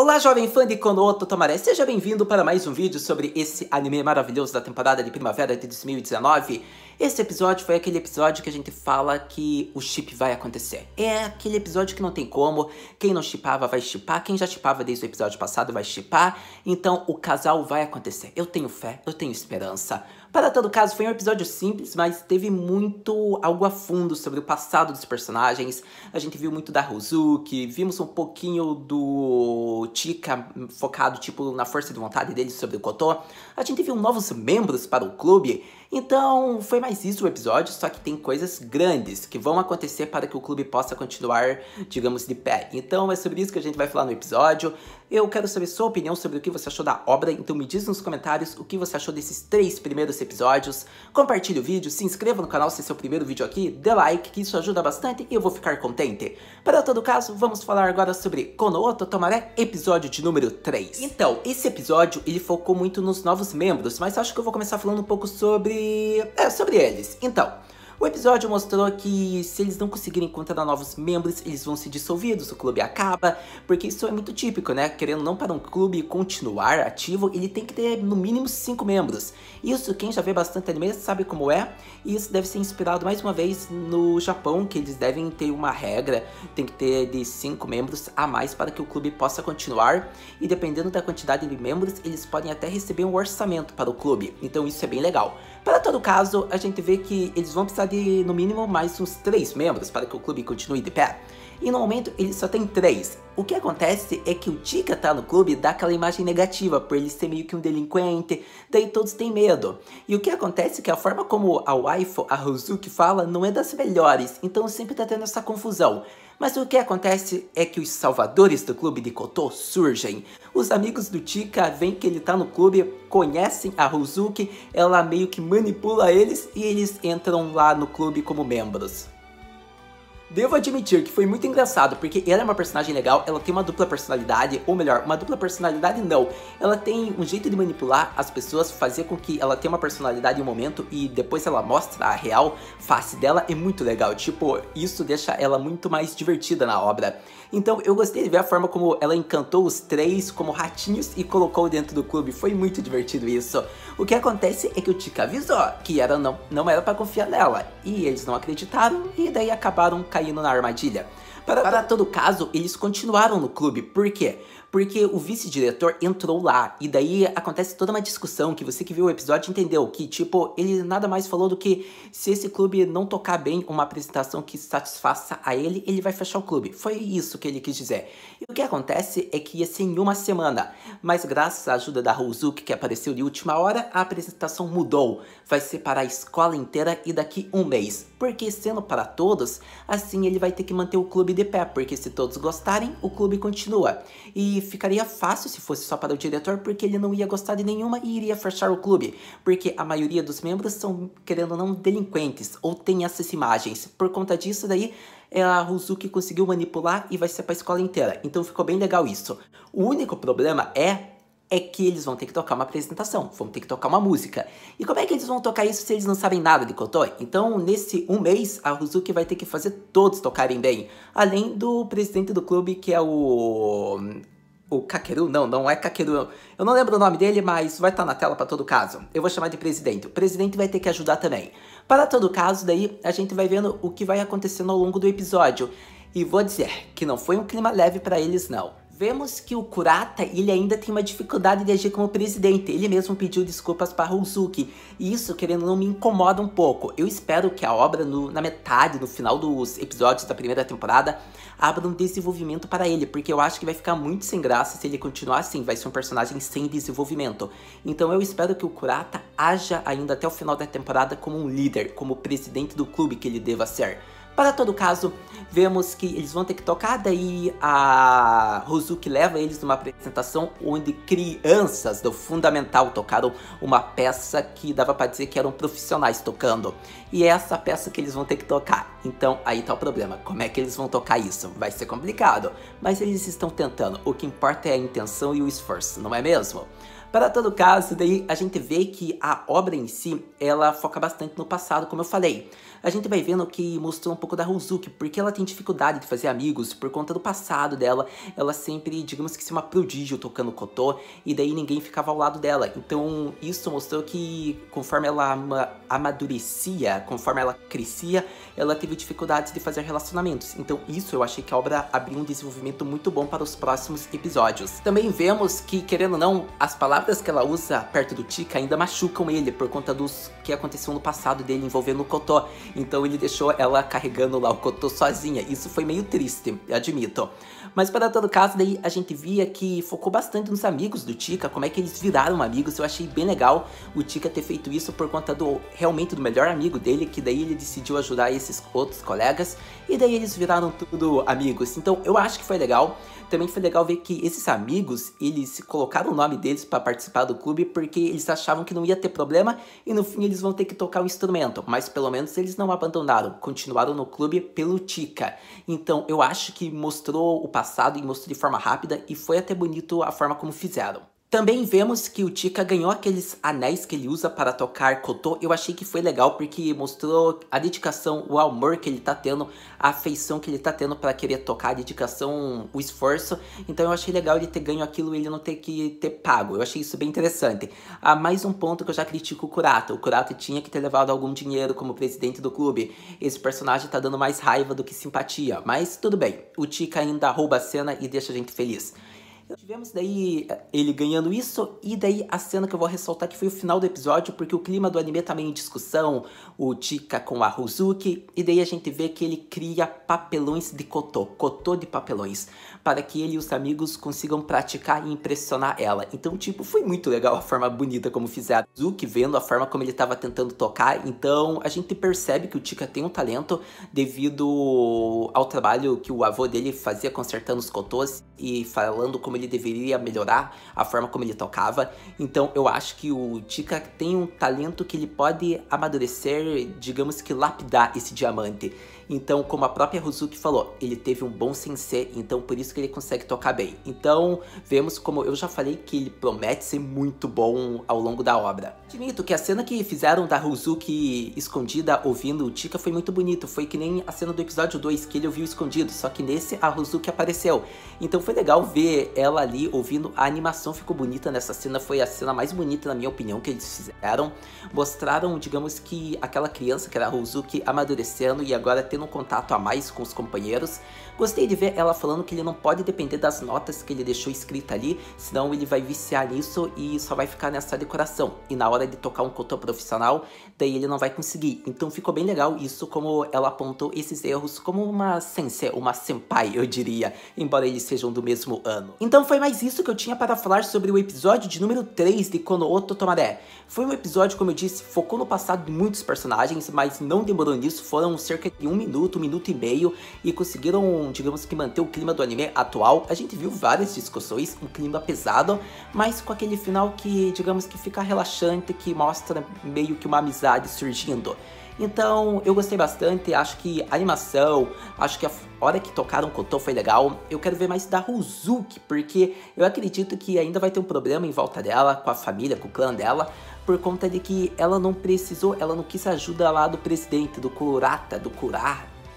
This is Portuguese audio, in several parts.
Olá, jovem fã de Konoha Tomaré, seja bem-vindo para mais um vídeo sobre esse anime maravilhoso da temporada de primavera de 2019. Esse episódio foi aquele episódio que a gente fala que o ship vai acontecer. É aquele episódio que não tem como, quem não shippava vai shippar, quem já shippava desde o episódio passado vai shippar, então o casal vai acontecer. Eu tenho fé, eu tenho esperança. Para todo caso, foi um episódio simples, mas teve muito algo a fundo sobre o passado dos personagens. A gente viu muito da Hozuki, vimos um pouquinho do Chika focado tipo na força de vontade dele sobre o Koto. A gente viu novos membros para o clube. Então, foi mais isso o episódio, só que tem coisas grandes que vão acontecer para que o clube possa continuar, digamos, de pé. Então, é sobre isso que a gente vai falar no episódio. Eu quero saber sua opinião sobre o que você achou da obra, então me diz nos comentários o que você achou desses 3 primeiros episódios. Compartilhe o vídeo, se inscreva no canal se esse é o primeiro vídeo aqui, dê like, que isso ajuda bastante e eu vou ficar contente. Para todo caso, vamos falar agora sobre Konoha Tomaré, episódio de número 3. Então, esse episódio, ele focou muito nos novos membros, mas acho que eu vou começar falando um pouco sobre eles. Então, o episódio mostrou que se eles não conseguirem encontrar novos membros, eles vão ser dissolvidos, o clube acaba, porque isso é muito típico, né? Querendo ou não, para um clube continuar ativo, ele tem que ter no mínimo 5 membros. Isso, quem já vê bastante anime sabe como é, e isso deve ser inspirado mais uma vez no Japão, que eles devem ter uma regra, tem que ter de 5 membros a mais para que o clube possa continuar, e dependendo da quantidade de membros, eles podem até receber um orçamento para o clube, então isso é bem legal. Para todo caso, a gente vê que eles vão precisar de, no mínimo, mais uns 3 membros para que o clube continue de pé. E no momento, ele só tem 3. O que acontece é que o Chika tá no clube dá aquela imagem negativa, por ele ser meio que um delinquente, daí todos têm medo. E o que acontece é que a forma como a waifu, a Hozuki, fala não é das melhores, então sempre tá tendo essa confusão. Mas o que acontece é que os salvadores do clube de Koto surgem. Os amigos do Chika veem que ele tá no clube, conhecem a Hozuki, ela meio que manipula eles e eles entram lá no clube como membros. Devo admitir que foi muito engraçado, porque ela é uma personagem legal, ela tem uma dupla personalidade, ou melhor, uma dupla personalidade não. Ela tem um jeito de manipular as pessoas, fazer com que ela tenha uma personalidade em um momento e depois ela mostra a real face dela, é muito legal. Tipo, isso deixa ela muito mais divertida na obra. Então eu gostei de ver a forma como ela encantou os 3 como ratinhos e colocou dentro do clube, foi muito divertido isso. O que acontece é que o Chika avisou que não era pra confiar nela, e eles não acreditaram e daí acabaram caindo na armadilha. Para todo caso, eles continuaram no clube. Por quê? Porque o vice-diretor entrou lá, e daí acontece toda uma discussão que você que viu o episódio entendeu, que tipo, ele nada mais falou do que se esse clube não tocar bem uma apresentação que satisfaça a ele, ele vai fechar o clube. Foi isso que ele quis dizer. E o que acontece é que ia ser em uma semana, mas graças à ajuda da Hozuki, que apareceu de última hora, a apresentação mudou. Vai ser para a escola inteira e daqui um mês. Porque sendo para todos, assim ele vai ter que manter o clube de pé, porque se todos gostarem, o clube continua. E ficaria fácil se fosse só para o diretor, porque ele não ia gostar de nenhuma e iria fechar o clube. Porque a maioria dos membros são, querendo ou não, delinquentes, ou tem essas imagens. Por conta disso daí, a Hozuki conseguiu manipular e vai ser para a escola inteira. Então ficou bem legal isso. O único problema é que eles vão ter que tocar uma apresentação, vão ter que tocar uma música. E como é que eles vão tocar isso se eles não sabem nada de Koto? Então, nesse um mês, a Hozuki vai ter que fazer todos tocarem bem. Além do presidente do clube, que é o Kakeru, não é Kakeru. Eu não lembro o nome dele, mas vai estar na tela para todo caso. Eu vou chamar de presidente. O presidente vai ter que ajudar também. Para todo caso, daí, a gente vai vendo o que vai acontecendo ao longo do episódio. E vou dizer que não foi um clima leve para eles, não. Vemos que o Kurata, ele ainda tem uma dificuldade de agir como presidente. Ele mesmo pediu desculpas para Hozuki. E isso, querendo ou não, me incomoda um pouco. Eu espero que a obra, na metade, no final dos episódios da primeira temporada, abra um desenvolvimento para ele. Porque eu acho que vai ficar muito sem graça se ele continuar assim. Vai ser um personagem sem desenvolvimento. Então eu espero que o Kurata haja ainda até o final da temporada como um líder, como presidente do clube que ele deva ser. Para todo caso, vemos que eles vão ter que tocar, daí a Hozuki leva eles numa apresentação onde crianças do Fundamental tocaram uma peça que dava para dizer que eram profissionais tocando. E é essa peça que eles vão ter que tocar. Então aí tá o problema, como é que eles vão tocar isso? Vai ser complicado, mas eles estão tentando, o que importa é a intenção e o esforço, não é mesmo? Para todo caso, daí a gente vê que a obra em si, ela foca bastante no passado, como eu falei. A gente vai vendo que mostrou um pouco da Hozuki, porque ela tem dificuldade de fazer amigos por conta do passado dela. Ela sempre, digamos que, se uma prodígio tocando Koto, e daí ninguém ficava ao lado dela. Então isso mostrou que conforme ela amadurecia, conforme ela crescia, ela teve dificuldades de fazer relacionamentos. Então isso eu achei que a obra abriu um desenvolvimento muito bom para os próximos episódios. Também vemos que, querendo ou não, as palavras que ela usa perto do Chika ainda machucam ele por conta dos que aconteceu no passado dele envolvendo o Koto. Então ele deixou ela carregando lá o Koto sozinha. Isso foi meio triste, admito. Mas para todo caso, daí a gente via que focou bastante nos amigos do Chika, como é que eles viraram amigos. Eu achei bem legal o Chika ter feito isso por conta realmente do melhor amigo dele, que daí ele decidiu ajudar esses outros colegas, e daí eles viraram tudo amigos. Então eu acho que foi legal. Também foi legal ver que esses amigos, eles colocaram o nome deles para participar do clube porque eles achavam que não ia ter problema e no fim eles vão ter que tocar um instrumento. Mas pelo menos eles não abandonaram, continuaram no clube pelo Chika. Então eu acho que mostrou o passado e mostrou de forma rápida e foi até bonito a forma como fizeram. Também vemos que o Chika ganhou aqueles anéis que ele usa para tocar Koto. Eu achei que foi legal porque mostrou a dedicação, o amor que ele tá tendo, a afeição que ele tá tendo para querer tocar, a dedicação, o esforço. Então eu achei legal ele ter ganho aquilo e ele não ter que ter pago. Eu achei isso bem interessante. Há mais um ponto que eu já critico o Kurata. O Kurata tinha que ter levado algum dinheiro como presidente do clube. Esse personagem tá dando mais raiva do que simpatia. Mas tudo bem, o Chika ainda rouba a cena e deixa a gente feliz. Tivemos daí ele ganhando isso, e daí a cena que eu vou ressaltar que foi o final do episódio, porque o clima do anime tá meio em discussão, o Chika com a Hozuki, e daí a gente vê que ele cria papelões de Koto de papelões, para que ele e os amigos consigam praticar e impressionar ela. Então, tipo, foi muito legal a forma bonita como fizeram. Hozuki vendo a forma como ele tava tentando tocar, então a gente percebe que o Chika tem um talento devido ao trabalho que o avô dele fazia consertando os Kotos e falando como ele deveria melhorar a forma como ele tocava. Então eu acho que o Chika tem um talento que ele pode amadurecer, digamos que lapidar esse diamante. Então, como a própria Hozuki falou, ele teve um bom sensei, então por isso que ele consegue tocar bem. Então, vemos como eu já falei que ele promete ser muito bom ao longo da obra. Admito que a cena que fizeram da Hozuki escondida ouvindo o Chika foi muito bonito. Foi que nem a cena do episódio 2, que ele ouviu escondido, só que nesse a Hozuki apareceu. Então foi legal ver ela ali ouvindo, a animação ficou bonita nessa cena, foi a cena mais bonita na minha opinião que eles fizeram. Mostraram, digamos que aquela criança que era a Hozuki amadurecendo e agora tendo um contato a mais com os companheiros. Gostei de ver ela falando que ele não pode depender das notas que ele deixou escrita ali, senão ele vai viciar nisso e só vai ficar nessa decoração. E na hora de tocar um Koto profissional, daí ele não vai conseguir. Então ficou bem legal isso, como ela apontou esses erros como uma sensei, uma senpai, eu diria, embora eles sejam do mesmo ano. Então foi mais isso que eu tinha para falar sobre o episódio de número 3 de Kono o Totomare. Foi um episódio, como eu disse, focou no passado de muitos personagens, mas não demorou nisso, foram cerca de 1 minuto e meio, e conseguiram, digamos que, manter o clima do anime atual. A gente viu várias discussões, um clima pesado, mas com aquele final que, digamos que, fica relaxante, que mostra meio que uma amizade surgindo. Então, eu gostei bastante, acho que a animação, acho que a hora que tocaram Koto foi legal. Eu quero ver mais da Hozuki, porque eu acredito que ainda vai ter um problema em volta dela, com a família, com o clã dela, por conta de que ela não precisou, ela não quis ajuda lá do presidente, do Kurata,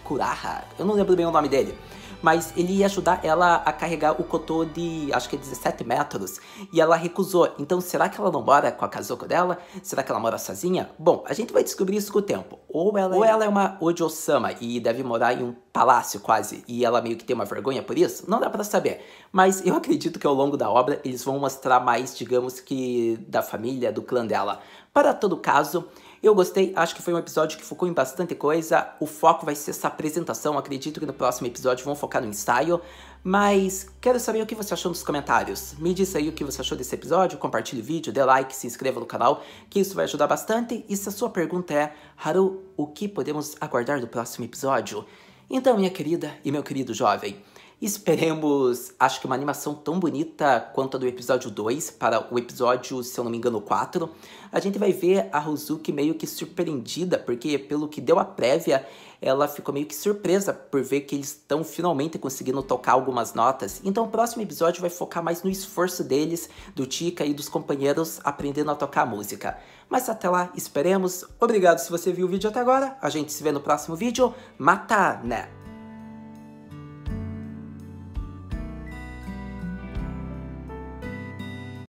Kuraha, eu não lembro bem o nome dele. Mas ele ia ajudar ela a carregar o Koto de, acho que é 17 metros, e ela recusou. Então, será que ela não mora com a Kazoko dela? Será que ela mora sozinha? Bom, a gente vai descobrir isso com o tempo. Ou ela é uma Ojo-sama e deve morar em um palácio quase, e ela meio que tem uma vergonha por isso? Não dá pra saber. Mas eu acredito que ao longo da obra eles vão mostrar mais, digamos que, da família, do clã dela. Para todo caso, eu gostei, acho que foi um episódio que focou em bastante coisa. O foco vai ser essa apresentação, acredito que no próximo episódio vão focar no ensaio. Mas quero saber o que você achou nos comentários. Me diz aí o que você achou desse episódio, compartilhe o vídeo, dê like, se inscreva no canal, que isso vai ajudar bastante. E se a sua pergunta é, Haru, o que podemos aguardar do próximo episódio? Então, minha querida e meu querido jovem, Esperemos, acho que uma animação tão bonita quanto a do episódio 2 para o episódio, se eu não me engano, 4. A gente vai ver a Hozuki meio que surpreendida, porque pelo que deu a prévia, ela ficou meio que surpresa por ver que eles estão finalmente conseguindo tocar algumas notas. Então o próximo episódio vai focar mais no esforço deles, do Chika e dos companheiros aprendendo a tocar música. Mas até lá, esperemos. Obrigado se você viu o vídeo até agora. A gente se vê no próximo vídeo. Mata, né?